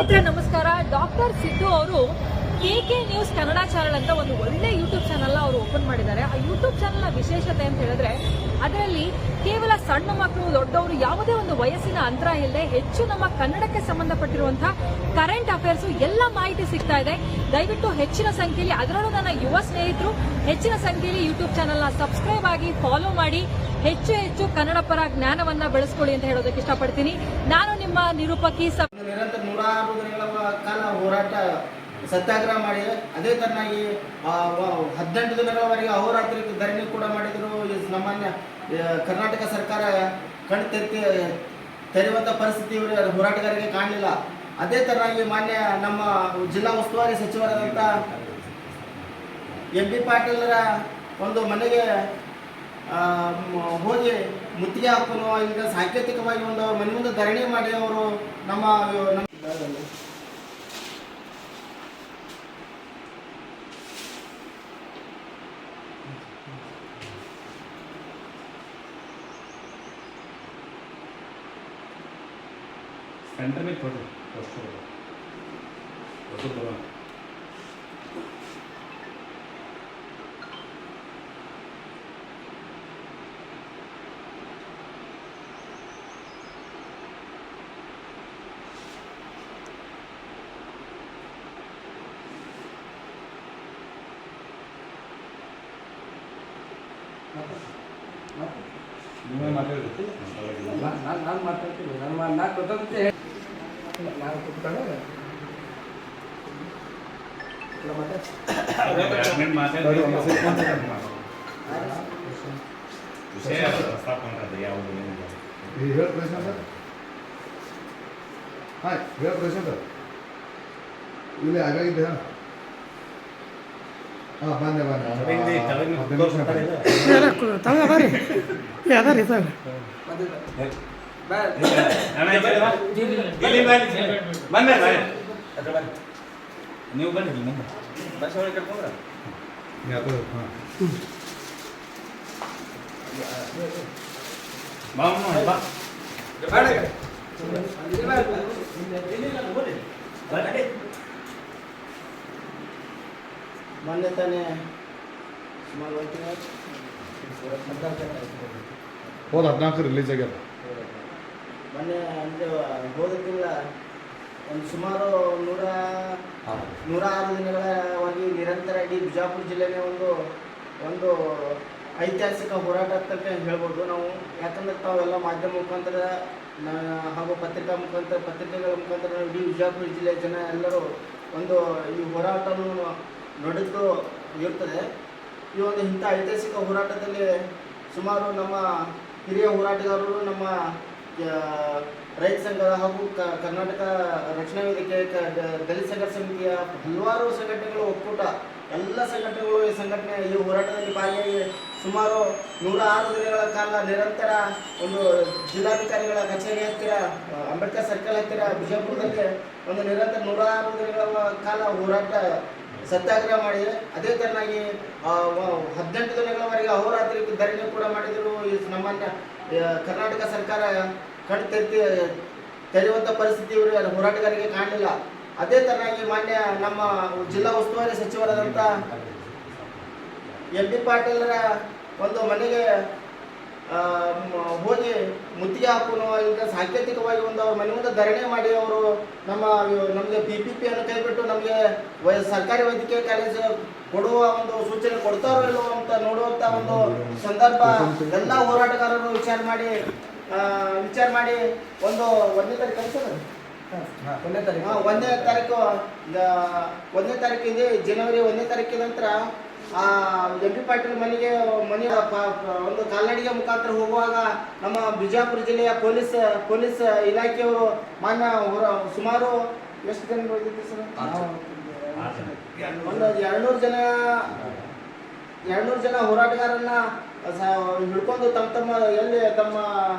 ನಮಸ್ಕಾರ. ಡಾಕ್ಟರ್ ಸಿದ್ದು ಅವರು KK news Kannada channel ಅಂತ ಒಂದು ಒಳ್ಳೆ ಯೂಟ್ಯೂಬ್ ಚಾನೆಲ್ ಅವರು ಓಪನ್ ಮಾಡಿದ್ದಾರೆ. ಆ ಯೂಟ್ಯೂಬ್ ಚಾನೆಲ್ನ ವಿಶೇಷತೆ ಅಂತ ಹೇಳಿದ್ರೆ ಅದರಲ್ಲಿ ಕೇವಲ ಸಣ್ಣ ಮಕ್ಕಳು ದೊಡ್ಡವರು ಯಾವುದೇ ಒಂದು ವಯಸ್ಸಿನ ಅಂತರ ಇಲ್ಲದೆ ಹೆಚ್ಚು ನಮ್ಮ ಕನ್ನಡಕ್ಕೆ ಸಂಬಂಧಪಟ್ಟಿರುವಂತಹ ಕರೆಂಟ್ ಅಫೇರ್ಸ್ ಎಲ್ಲ ಮಾಹಿತಿ ಸಿಗ್ತಾ ಇದೆ. ದಯವಿಟ್ಟು ಹೆಚ್ಚಿನ ಸಂಖ್ಯೆಯಲ್ಲಿ, ಅದರಲ್ಲೂ ನನ್ನ ಯುವ ಸ್ನೇಹಿತರು ಹೆಚ್ಚಿನ ಸಂಖ್ಯೆಯಲ್ಲಿ ಯೂಟ್ಯೂಬ್ ಚಾನೆಲ್ನ ಸಬ್ಸ್ಕ್ರೈಬ್ ಆಗಿ ಫಾಲೋ ಮಾಡಿ ಹೆಚ್ಚು ಹೆಚ್ಚು ಕನ್ನಡ ಪರ ಜ್ಞಾನವನ್ನ ಬೆಳೆಸ್ಕೊಳ್ಳಿ ಅಂತ ಹೇಳೋದಕ್ಕೆ ಇಷ್ಟಪಡ್ತೀನಿ. ನಾನು ನಿಮ್ಮ ನಿರೂಪಕಿ. ನಿರಂತರ 106 ದಿನಗಳ ಕಾಲ ಹೋರಾಟ ಸತ್ಯಾಗ್ರಹ ಮಾಡಿ, ಅದೇ ತರನಾಗಿ 18 ದಿನಗಳವರೆಗೆ ಅಹೋರಾತ್ರಿ ಧರಣಿ ಕೂಡ ಮಾಡಿದ್ರು. ಸಾಮಾನ್ಯ ಕರ್ನಾಟಕ ಸರ್ಕಾರ ಕಣ್ ತೆರೆಯುವಂಥ ಪರಿಸ್ಥಿತಿ ಹೋರಾಟಗಾರರಿಗೆ ಕಾಣಲಿಲ್ಲ. ಅದೇ ತರನಾಗಿ ಮಾನ್ಯ ನಮ್ಮ ಜಿಲ್ಲಾ ಉಸ್ತುವಾರಿ ಸಚಿವರಾದಂಥ MP ಪಾಟೀಲರ ಒಂದು ಮನೆಗೆ ಹೋಗಿ ಮುತ್ತಿಗೆ ಹಾಕೋನು ಈಗ ಸಾಂಕೇತಿಕವಾಗಿ ಒಂದು ಮನೆ ಮುಂದೆ ಧರಣಿ ಮಾಡಿ ಅವರು ನಮ್ಮ सेंटर में छोड़ पोस्टर बोलो ನೀವು ಮಾತಾಡ್ತೀರಿ ನಾನು ಮಾತಾಡ್ತೀನಿ ನಾನು ಗೊತ್ತಾಗುತ್ತೆ ನಾನು ಕೂತ್ಕೊಂಡು ವಿಷಯ ಪ್ರಸ್ತಾಪ ಯಾವುದು ಹೇಳ ಪ್ರಶ್ನೆ ಸರ್. ಹಾಂ ಹೇಳ ಪ್ರಶ್ನೆ ಸರ್. ಇಲ್ಲಿ ಆಗಾಗಿದೆ. ಹಾಂ ಬಂದೆ ಅದಾರಿ ಸರ್. ನೀವು ಬನ್ನಿ ಮುಂದೆ ಬಸ್ ಒಳಗೆ ಕರ್ಕೊಂಡ್ರ ಮೊನ್ನೆ ತಾನೇ ಸುಮಾರು ಹೋದ 14 ರಿಲೀಸ್ ಆಗ್ಯಾರ. ಮೊನ್ನೆ ಅಂದರೆ ಹೋದ ತಿಂಗಳ ಒಂದು ಸುಮಾರು 106 ದಿನಗಳವಾಗಿ ನಿರಂತರ ಇಡೀ ಬಿಜಾಪುರ ಜಿಲ್ಲೆನೇ ಒಂದು ಐತಿಹಾಸಿಕ ಹೋರಾಟ ಅಂತ ಹೇಳ್ಬೋದು ನಾವು. ಯಾಕಂದ್ರೆ ತಾವೆಲ್ಲ ಮಾಧ್ಯಮ ಮುಖಾಂತರ ಹಾಗೂ ಪತ್ರಿಕೆಗಳ ಮುಖಾಂತರ ಇಡೀ ಬಿಜಾಪುರ ಜಿಲ್ಲೆಯ ಜನ ಎಲ್ಲರೂ ಒಂದು ಈ ಹೋರಾಟವನ್ನು ನಡೆದು ಇರ್ತದೆ. ಈ ಒಂದು ಇಂಥ ಐತಿಹಾಸಿಕ ಹೋರಾಟದಲ್ಲಿ ಸುಮಾರು ನಮ್ಮ ಹಿರಿಯ ಹೋರಾಟಗಾರರು, ನಮ್ಮ ರೈತ ಸಂಘದ ಹಾಗೂ ಕರ್ನಾಟಕ ರಕ್ಷಣಾ ವೇದಿಕೆ, ದಲಿತ ಸಂಘರ್ಷ ಸಮಿತಿಯ ಹಲವಾರು ಸಂಘಟನೆಗಳು ಒಕ್ಕೂಟ ಎಲ್ಲ ಸಂಘಟನೆಗಳು ಈ ಹೋರಾಟದಲ್ಲಿ ಭಾಗಿಯಾಗಿ ಸುಮಾರು 106 ದಿನಗಳ ಕಾಲ ನಿರಂತರ ಒಂದು ಜಿಲ್ಲಾಧಿಕಾರಿಗಳ ಕಚೇರಿ ಹತ್ತಿರ, ಅಂಬೇಡ್ಕರ್ ಸರ್ಕಲ್ ಹತ್ತಿರ ಬಿಜಾಪುರದಲ್ಲಿ ಒಂದು ನಿರಂತರ 106 ದಿನಗಳ ಕಾಲ ಹೋರಾಟ ಸತ್ಯಾಗ್ರಹ ಮಾಡಿದೆ. ಅದೇ ತರನಾಗಿ 18 ದಿನಗಳವರೆಗೆ ಅಹೋರಾತ್ರಿ ಧರಣಿ ಕೂಡ ಮಾಡಿದರು. ಸಾಮಾನ್ಯ ಕರ್ನಾಟಕ ಸರ್ಕಾರ ಕಣ್ ತೆರೆಯುವಂಥ ಪರಿಸ್ಥಿತಿ ಹೋರಾಟಗಾರರಿಗೆ ಕಾಣಲಿಲ್ಲ. ಅದೇ ತರನಾಗಿ ಮಾನ್ಯ ನಮ್ಮ ಜಿಲ್ಲಾ ಉಸ್ತುವಾರಿ ಸಚಿವರಾದಂಥ MP ಪಾಟೀಲರ ಒಂದು ಮನೆಗೆ ಹೋಗಿ ಮುತ್ತಿಗೆ ಹಾಕೋನು ಈಗ ಸಾಂಕೇತಿಕವಾಗಿ ಒಂದು ಮನೆ ಮುಂದೆ ಧರಣಿ ಮಾಡಿ ಅವರು ನಮಗೆ PPP ಅನ್ನು ಕೈಬಿಟ್ಟು ನಮಗೆ ಸರ್ಕಾರಿ ವೈದ್ಯಕೀಯ ಕಾಲೇಜು ಕೊಡುವ ಒಂದು ಸೂಚನೆ ಕೊಡ್ತಾರೋ ಇಲ್ಲೋ ಅಂತ ನೋಡುವಂಥ ಒಂದು ಸಂದರ್ಭ ಎಲ್ಲ ಹೋರಾಟಗಾರರು ವಿಚಾರ ಮಾಡಿ ಒಂದು 1ನೇ ತಾರೀಕು 1ನೇ ತಾರೀಕು ಇದೆ, ಜನವರಿ 1ನೇ ತಾರೀಕಿನ ನಂತರ MP ಪಾಟೀಲ್ ಮನೆ ಒಂದು ಕಾಲ್ನಡಿಗೆ ಮುಖಾಂತರ ಹೋಗುವಾಗ ನಮ್ಮ ಬಿಜಾಪುರ ಜಿಲ್ಲೆಯ ಪೊಲೀಸ್ ಇಲಾಖೆಯವರು ಮಾನ್ಯ ಸುಮಾರು ಎಷ್ಟು ಜನ ಹೋಗಿದ್ದೆ ಸರ್? ಒಂದು 200 ಜನ ಹೋರಾಟಗಾರನ್ನ ಹಿಡ್ಕೊಂಡು ತಮ್ಮ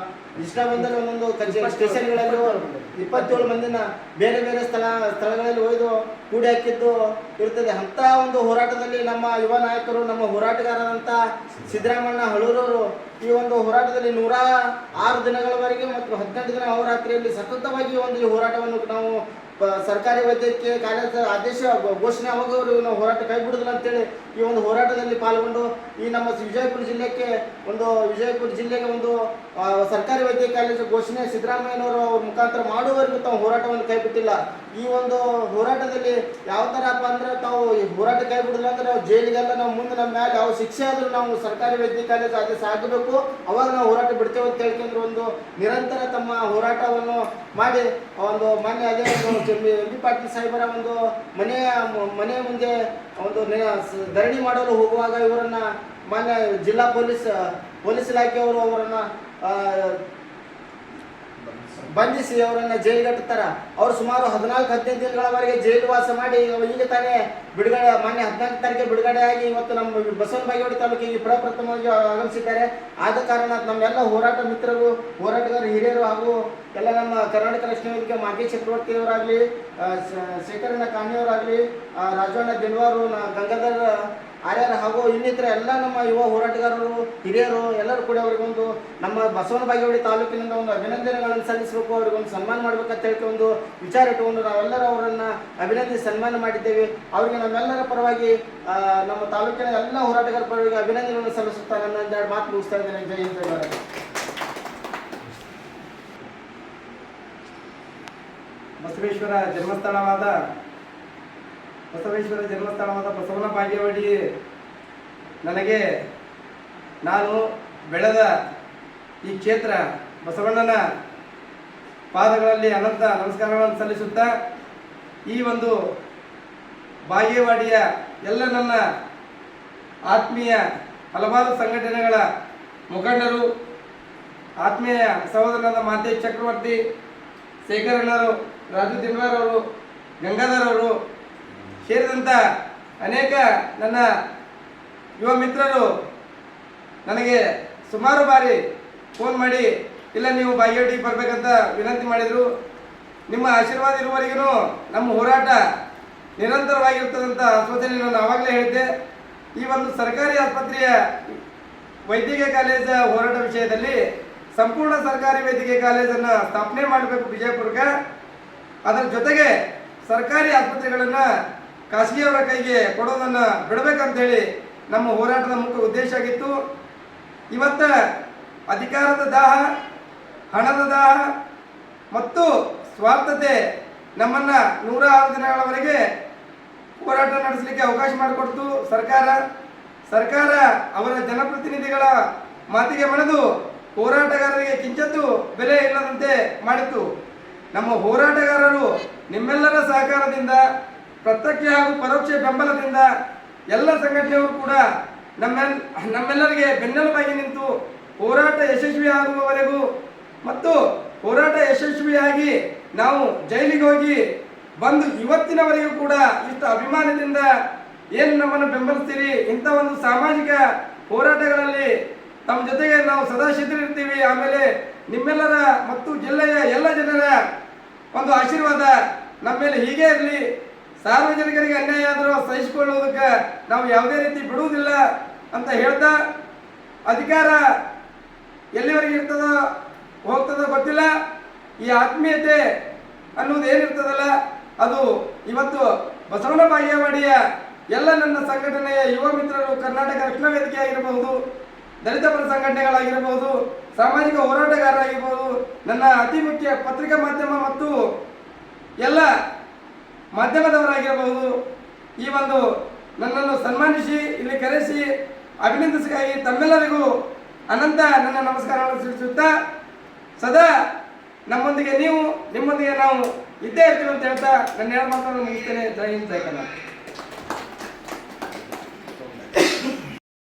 ಇಷ್ಟ ಬಂದಲ್ಲಿ ಒಂದೊಂದು ಸ್ಟೇಷನ್ಗಳಲ್ಲಿ 27 ಮಂದಿನ ಬೇರೆ ಬೇರೆ ಸ್ಥಳಗಳಲ್ಲಿ ಒಯ್ದು ಕೂಡಿ ಹಾಕಿದ್ದು ಇರ್ತದೆ. ಅಂಥ ಒಂದು ಹೋರಾಟದಲ್ಲಿ ನಮ್ಮ ಯುವ ನಾಯಕರು, ನಮ್ಮ ಹೋರಾಟಗಾರರಂಥ ಸಿದ್ದರಾಮಣ್ಣ ಹಳೂರವರು ಈ ಒಂದು ಹೋರಾಟದಲ್ಲಿ 106 ದಿನಗಳವರೆಗೆ ಮತ್ತು 18 ದಿನ ಅಹೋರಾತ್ರಿಯಲ್ಲಿ ಸತತವಾಗಿ ಒಂದು ಈ ಹೋರಾಟವನ್ನು ನಾವು ಸರ್ಕಾರಿ ವೈದ್ಯಕೀಯ ಕಾಲೇಜ್ ಆದೇಶ ಘೋಷಣೆ ಆಗುವವರೆಗೂ ನಾವು ಹೋರಾಟ ಕೈ ಬಿಡುದಿಲ್ಲ ಅಂತೇಳಿ ಈ ಒಂದು ಹೋರಾಟದಲ್ಲಿ ಪಾಲ್ಗೊಂಡು ಈ ನಮ್ಮ ವಿಜಯಪುರ ಜಿಲ್ಲೆಗೆ ಒಂದು ಸರ್ಕಾರಿ ವೈದ್ಯಕೀಯ ಕಾಲೇಜು ಘೋಷಣೆ ಸಿದ್ದರಾಮಯ್ಯನವರು ಅವ್ರ ಮುಖಾಂತರ ಮಾಡುವವರೆಗೂ ತಾವು ಹೋರಾಟವನ್ನು ಕೈ ಬಿಟ್ಟಿಲ್ಲ. ಈ ಒಂದು ಹೋರಾಟದಲ್ಲಿ ಯಾವ ಥರಪ್ಪ ಅಂದ್ರೆ ತಾವು ಹೋರಾಟ ಕೈ ಬಿಡಲ್ಲ ಅಂದ್ರೆ ನಾವು ಜೈಲಿಗೆಲ್ಲ ನಾವು ಮುಂದೆ ನಮ್ಮ ಮೇಲೆ ಯಾವ ಶಿಕ್ಷೆ ಆದರೂ ನಾವು ಸರ್ಕಾರಿ ವೈದ್ಯಕೀಯ ಕಾಲೇಜು ಆದೇಶ ಆಗಬೇಕು, ಅವಾಗ ನಾವು ಹೋರಾಟ ಬಿಡ್ತೇವೆ ಅಂತ ಹೇಳ್ಕೊಂಡ್ರೆ ಒಂದು ನಿರಂತರ ತಮ್ಮ ಹೋರಾಟವನ್ನು ಮಾಡಿ ಒಂದು ಮಾನ್ಯ ಅದೇ ಎಂ.ಬಿ. ಪಾಟೀಲ್ ಸಾಹೇಬರ ಒಂದು ಮನೆಯ ಮುಂದೆ ಒಂದು ಧರಣಿ ಮಾಡಲು ಹೋಗುವಾಗ ಇವರನ್ನ ಮಾನ್ಯ ಜಿಲ್ಲಾ ಪೊಲೀಸ್ ಇಲಾಖೆಯವರು ಅವರನ್ನ ಬಂಧಿಸಿ ಅವರನ್ನ ಜೈಲಿಗಟ್ಟುತ್ತಾರೆ. ಅವರು ಸುಮಾರು 14-15 ದಿನಗಳವರೆಗೆ ಜೈಲು ವಾಸ ಮಾಡಿ ಈಗ ತಾನೇ ಬಿಡುಗಡೆ, ಮಾನ್ಯ 14 ತಾರೀಕಿಗೆ ಬಿಡುಗಡೆಯಾಗಿ ಇವತ್ತು ನಮ್ಮ ಬಸವನ ಬಾಗೇವಾಡಿ ತಾಲೂಕಿಗೆ ಪ್ರಪ್ರಥಮವಾಗಿ ಆಗಮಿಸಿದ್ದಾರೆ. ಆದ ಕಾರಣ ನಮ್ಮೆಲ್ಲ ಹೋರಾಟ ಮಿತ್ರರು, ಹೋರಾಟಗಾರ ಹಿರಿಯರು ಹಾಗೂ ಎಲ್ಲ ನಮ್ಮ ಕರ್ನಾಟಕ ರಕ್ಷಣಾ ವೇದಿಕೆ ಮಾಜಿ ಚಕ್ರವರ್ತಿಯವರಾಗಲಿ, ಶೇಖರಣ್ಣ ಕಾಣಿಯವರಾಗಲಿ, ರಾಜಣ್ಣ ದಿನವಾರು, ಗಂಗಾಧರ್ ಆರ್ಯರ್ ಹಾಗೂ ಇನ್ನಿತರ ಎಲ್ಲ ನಮ್ಮ ಯುವ ಹೋರಾಟಗಾರರು, ಹಿರಿಯರು ಎಲ್ಲರೂ ಕೂಡ ಅವರಿಗೊಂದು ನಮ್ಮ ಬಸವನ ಬಾಗೇವಾಡಿ ತಾಲೂಕಿನಿಂದ ಒಂದು ಅಭಿನಂದನೆಗಳನ್ನು ಸಲ್ಲಿಸಬೇಕು, ಅವರಿಗೊಂದು ಸನ್ಮಾನ ಮಾಡಬೇಕಂತ ಹೇಳಿ ಒಂದು ವಿಚಾರ ಇಟ್ಟುಕೊಂಡು ನಾವೆಲ್ಲರೂ ಅವರನ್ನು ಅಭಿನಂದಿಸಿ ಸನ್ಮಾನ ಮಾಡಿದ್ದೇವೆ. ಅವರಿಗೆ ನಮ್ಮೆಲ್ಲರ ಪರವಾಗಿ ನಮ್ಮ ತಾಲೂಕಿನ ಎಲ್ಲ ಹೋರಾಟಗಾರರ ಪರವಾಗಿ ಅಭಿನಂದನೆಗಳನ್ನು ಸಲ್ಲಿಸುತ್ತಾ ನನ್ನ 2 ಮಾತು ಮುಗಿಸ್ತಾ ಇದ್ದೇನೆ. ಜೈ ಹಿಂದ್, ಜೈ ಭಾರತ್. ಬಸವೇಶ್ವರ ಜನ್ಮಸ್ಥಳವಾದ ಬಸವನ ಬಾಗೇವಾಡಿ ನನಗೆ ನಾನು ಬೆಳೆದ ಈ ಕ್ಷೇತ್ರ ಬಸವಣ್ಣನ ಪಾದಗಳಲ್ಲಿ ಅನಂತ ನಮಸ್ಕಾರಗಳನ್ನು ಸಲ್ಲಿಸುತ್ತಾ ಈ ಒಂದು ಬಾಗೇವಾಡಿಯ ಎಲ್ಲ ನನ್ನ ಆತ್ಮೀಯ ಹಲವಾರು ಸಂಘಟನೆಗಳ ಮುಖಂಡರು, ಆತ್ಮೀಯ ಸಹೋದರನಾದ ಮಾಂತೇಶ್ ಚಕ್ರವರ್ತಿ, ಶೇಖರಣ್ಣರು, ರಾಜು ದಿನವಾರ್ ಅವರು, ಗಂಗಾಧರ್ ಅವರು ಸೇರಿದಂಥ ಅನೇಕ ನನ್ನ ಯುವ ಮಿತ್ರರು ನನಗೆ ಸುಮಾರು ಬಾರಿ ಫೋನ್ ಮಾಡಿ ಇಲ್ಲ ನೀವು ಬಾಗೇವಾಡಿಗೆ ಬರಬೇಕಂತ ವಿನಂತಿ ಮಾಡಿದರು. ನಿಮ್ಮ ಆಶೀರ್ವಾದ ಇರುವವರೆಗೂ ನಮ್ಮ ಹೋರಾಟ ನಿರಂತರವಾಗಿರ್ತದಂಥ ಆಶ್ವಾಸನೆ ನಾನು ಆವಾಗಲೇ ಹೇಳಿದ್ದೆ. ಈ ಒಂದು ಸರ್ಕಾರಿ ಆಸ್ಪತ್ರೆಯ ವೈದ್ಯಕೀಯ ಕಾಲೇಜ ಹೋರಾಟ ವಿಷಯದಲ್ಲಿ ಸಂಪೂರ್ಣ ಸರ್ಕಾರಿ ವೈದ್ಯಕೀಯ ಕಾಲೇಜನ್ನು ಸ್ಥಾಪನೆ ಮಾಡಬೇಕು ವಿಜಯಪುರಕ್ಕೆ. ಅದರ ಜೊತೆಗೆ ಸರ್ಕಾರಿ ಆಸ್ಪತ್ರೆಗಳನ್ನು ಖಾಸಗಿಯವರ ಕೈಗೆ ಕೊಡೋದನ್ನು ಬಿಡಬೇಕಂತೇಳಿ ನಮ್ಮ ಹೋರಾಟದ ಮುಖ್ಯ ಉದ್ದೇಶ ಆಗಿತ್ತು. ಇವತ್ತು ಅಧಿಕಾರದ ದಾಹ, ಹಣದ ದಾಹ ಮತ್ತು ಸ್ವಾರ್ಥತೆ ನಮ್ಮನ್ನು 106 ದಿನಗಳವರೆಗೆ ಹೋರಾಟ ನಡೆಸಲಿಕ್ಕೆ ಅವಕಾಶ ಮಾಡಿಕೊಡ್ತು ಸರ್ಕಾರ ಅವರ ಜನಪ್ರತಿನಿಧಿಗಳ ಮಾತಿಗೆ ಮಣಿದು ಹೋರಾಟಗಾರರಿಗೆ ಕಿಂಚತ್ತು ಬೆಲೆ ಇಲ್ಲದಂತೆ ಮಾಡಿತ್ತು. ನಮ್ಮ ಹೋರಾಟಗಾರರು ನಿಮ್ಮೆಲ್ಲರ ಸಹಕಾರದಿಂದ, ಪ್ರತ್ಯಕ್ಷ ಹಾಗೂ ಪರೋಕ್ಷ ಬೆಂಬಲದಿಂದ ಎಲ್ಲ ಸಂಘಟನೆಯವರು ಕೂಡ ನಮ್ಮೆಲ್ಲರಿಗೆ ಬೆನ್ನೆಲುಬಾಗಿ ನಿಂತು ಹೋರಾಟ ಯಶಸ್ವಿಯಾಗುವವರೆಗೂ ಮತ್ತು ಹೋರಾಟ ಯಶಸ್ವಿಯಾಗಿ ನಾವು ಜೈಲಿಗೆ ಹೋಗಿ ಬಂದು ಇವತ್ತಿನವರೆಗೂ ಕೂಡ ಇಷ್ಟು ಅಭಿಮಾನದಿಂದ ಏನು ನಮ್ಮನ್ನು ಬೆಂಬಲಿಸ್ತೀರಿ, ಇಂಥ ಒಂದು ಸಾಮಾಜಿಕ ಹೋರಾಟಗಳಲ್ಲಿ ತಮ್ಮ ಜೊತೆಗೆ ನಾವು ಸದಾ ಸಿದ್ಧರಿರ್ತೀವಿ. ಆಮೇಲೆ ನಿಮ್ಮೆಲ್ಲರ ಮತ್ತು ಜಿಲ್ಲೆಯ ಎಲ್ಲ ಜನರ ಒಂದು ಆಶೀರ್ವಾದ ನಮ್ಮ ಮೇಲೆ ಹೀಗೆ ಇರಲಿ. ಸಾರ್ವಜನಿಕರಿಗೆ ಅನ್ಯಾಯ ಆದರೂ ಸಹಿಸಿಕೊಳ್ಳುವುದಕ್ಕೆ ನಾವು ಯಾವುದೇ ರೀತಿ ಬಿಡುವುದಿಲ್ಲ ಅಂತ ಹೇಳ್ತಾ, ಅಧಿಕಾರ ಎಲ್ಲಿವರೆಗೆ ಇರ್ತದೋ ಹೋಗ್ತದೋ ಗೊತ್ತಿಲ್ಲ, ಈ ಆತ್ಮೀಯತೆ ಅನ್ನೋದು ಏನಿರ್ತದಲ್ಲ ಅದು ಇವತ್ತು ಬಸವನ ಬಾಗೇವಾಡಿಯ ಎಲ್ಲ ನನ್ನ ಸಂಘಟನೆಯ ಯುವ ಮಿತ್ರರು, ಕರ್ನಾಟಕ ರಕ್ಷಣಾ ವೇದಿಕೆ ಆಗಿರಬಹುದು, ದಲಿತ ಪರ ಸಂಘಟನೆಗಳಾಗಿರಬಹುದು, ಸಾಮಾಜಿಕ ಹೋರಾಟಗಾರರಾಗಿರ್ಬೋದು, ನನ್ನ ಅತಿ ಮುಖ್ಯ ಪತ್ರಿಕಾ ಮಾಧ್ಯಮ ಮತ್ತು ಎಲ್ಲ ಮಾಧ್ಯಮದವರಾಗಿರಬಹುದು, ಈ ಒಂದು ನನ್ನನ್ನು ಸನ್ಮಾನಿಸಿ ಇಲ್ಲಿ ಕರೆಸಿ ಅಭಿನಂದಿಸಿಗಾಗಿ ತಮ್ಮೆಲ್ಲರಿಗೂ ಅನಂತ ನನ್ನ ನಮಸ್ಕಾರಗಳನ್ನು ತಿಳಿಸುತ್ತಾ, ಸದಾ ನಮ್ಮೊಂದಿಗೆ ನೀವು, ನಿಮ್ಮೊಂದಿಗೆ ನಾವು ಇದ್ದೇ ಇರ್ತೀವಿ ಅಂತ ಹೇಳ್ತಾ ನನ್ನ 2 ಮಾತನ್ನು ಮುಗಿಸ್ತೇನೆ. ಜೈ ಹಿಂದ್, ಜೈ ಕರ್ನಾಟಕ.